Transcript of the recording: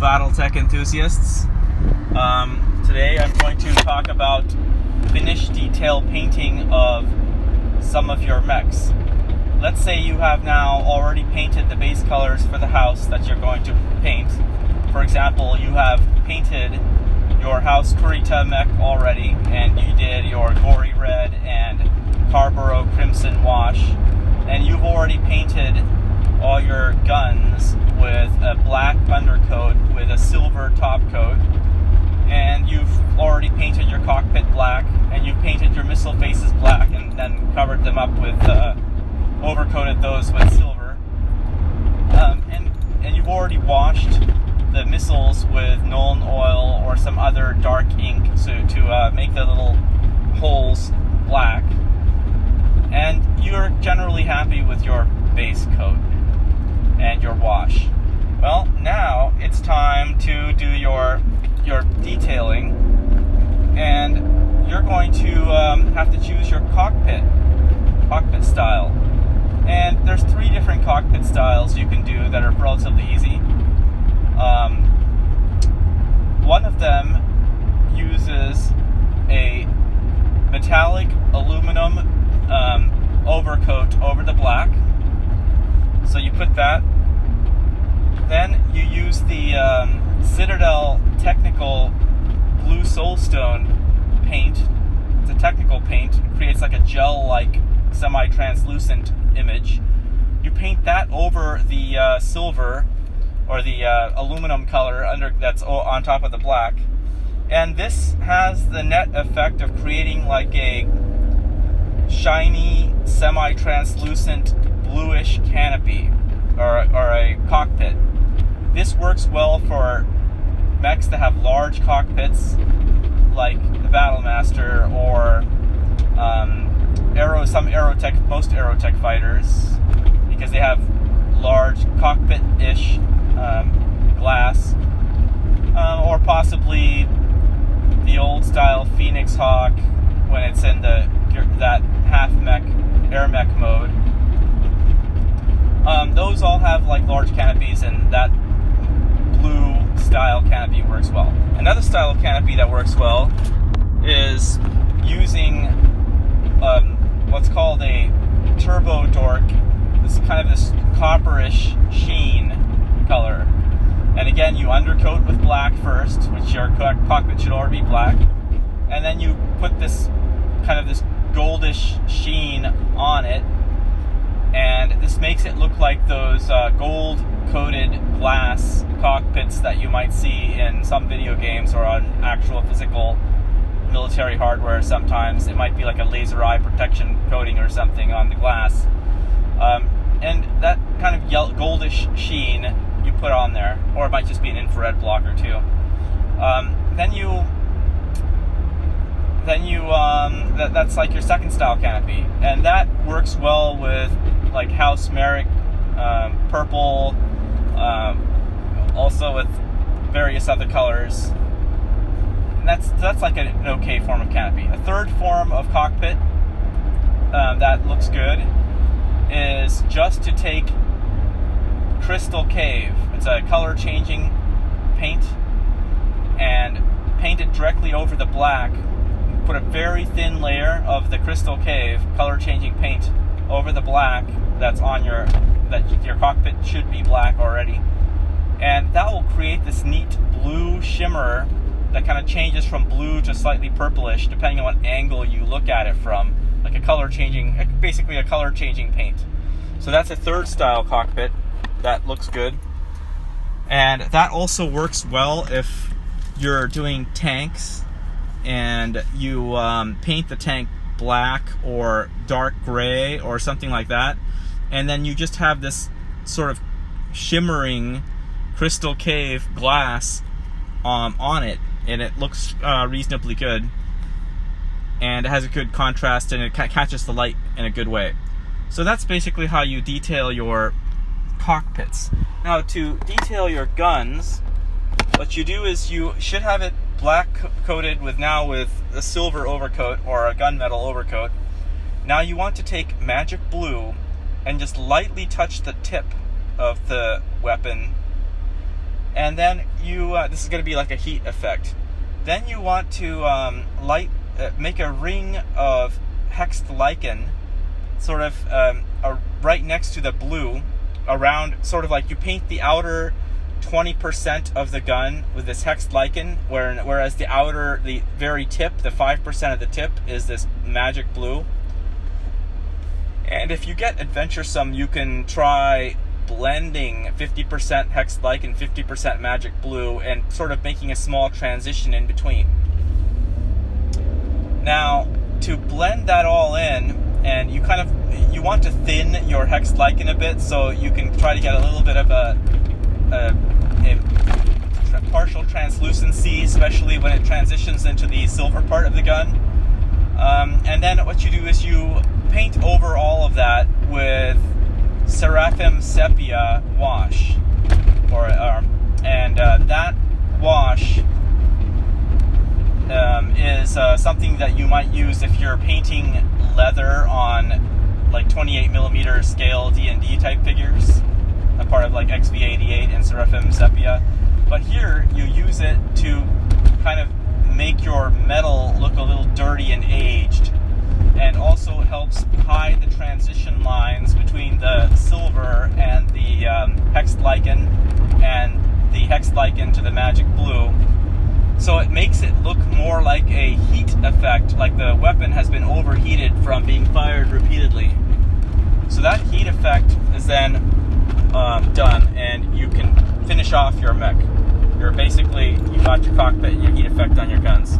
Battletech enthusiasts. Today I'm going to talk about finish detail painting of some of your mechs. Let's say you have now already painted the base colors for the house that you're going to paint. For example, you have painted your house Kurita mech already, and you did your gory red and Carburo crimson wash, and you've already painted all your guns with a black undercoat with a silver top coat, and you've already painted your cockpit black, and you've painted your missile faces black and then covered them up with overcoated those with silver, and you've already washed the missiles with Nuln oil or some other dark ink to make the little holes black, and you're generally happy with your base coat and your wash. Well, now it's time to do your detailing, and you're going to have to choose your cockpit style. And there's 3 different cockpit styles you can do that are relatively easy. One of them uses a metallic aluminum overcoat over the black. So you put that. Then you use the Citadel technical blue Soulstone paint. It's a technical paint. It creates like a gel-like semi-translucent image. You paint that over the silver or the aluminum color that's on top of the black, and this has the net effect of creating like a shiny semi-translucent bluish canopy or a cockpit. This works well for mechs that have large cockpits like the Battlemaster or most Aerotech fighters, because they have large cockpit-ish glass, or possibly the old style Phoenix Hawk when it's in that half mech air mech mode. Those all have like large canopies, and that blue style canopy works well. Another style of canopy that works well is using what's called a turbo Dork. This is kind of this copperish sheen color. And again, you undercoat with black first, which your cockpit should already be black, and then you put this kind of this goldish sheen on it, and this makes it look like those gold-coated glass cockpits that you might see in some video games or on actual physical military hardware. Sometimes it might be like a laser eye protection coating or something on the glass, and that kind of goldish sheen you put on there, or it might just be an infrared blocker too. That's like your second style canopy, and that works well with like House Merrick purple, also with various other colors. And that's like an okay form of canopy. A third form of cockpit that looks good is just to take Crystal Cave. It's a color changing paint, and paint it directly over the black. Put a very thin layer of the Crystal Cave color changing paint over the black that's on your cockpit should be black already, and that will create this neat blue shimmer that kind of changes from blue to slightly purplish depending on what angle you look at it from, like basically a color changing paint. So that's a third style cockpit that looks good, and that also works well if you're doing tanks and you paint the tank black or dark gray or something like that, and then you just have this sort of shimmering Crystal Cave glass on it, and it looks reasonably good, and it has a good contrast, and it catches the light in a good way. So that's basically how you detail your cockpits. Now, to detail your guns, what you do is you should have it black coated with a silver overcoat or a gunmetal overcoat. Now you want to take magic blue and just lightly touch the tip of the weapon And then you, this is going to be like a heat effect. Then you want to make a ring of Hexed Lichen, sort of right next to the blue, around, sort of like you paint the outer 20% of the gun with this Hexed Lichen, whereas the very tip, the 5% of the tip, is this magic blue. And if you get adventuresome, you can try blending 50% Hexed Lichen, 50% magic blue, and sort of making a small transition in between. Now, to blend that all in, and you want to thin your Hexed Lichen a bit, so you can try to get a little bit of a partial translucency, especially when it transitions into the silver part of the gun. And then what you do is you paint over all of that with Seraphim Sepia wash, and that wash is something that you might use if you're painting leather on like 28mm scale D&D type figures, a part of like XV88 and Seraphim Sepia. But here you use it to kind of make your metal look a little dirty and aged, and also it helps hide the transition lines between the silver and the Hexed Lichen, and the Hexed Lichen to the magic blue. So it makes it look more like a heat effect, like the weapon has been overheated from being fired repeatedly. So that heat effect is then done, and you can finish off your mech. You got your cockpit and your heat effect on your guns.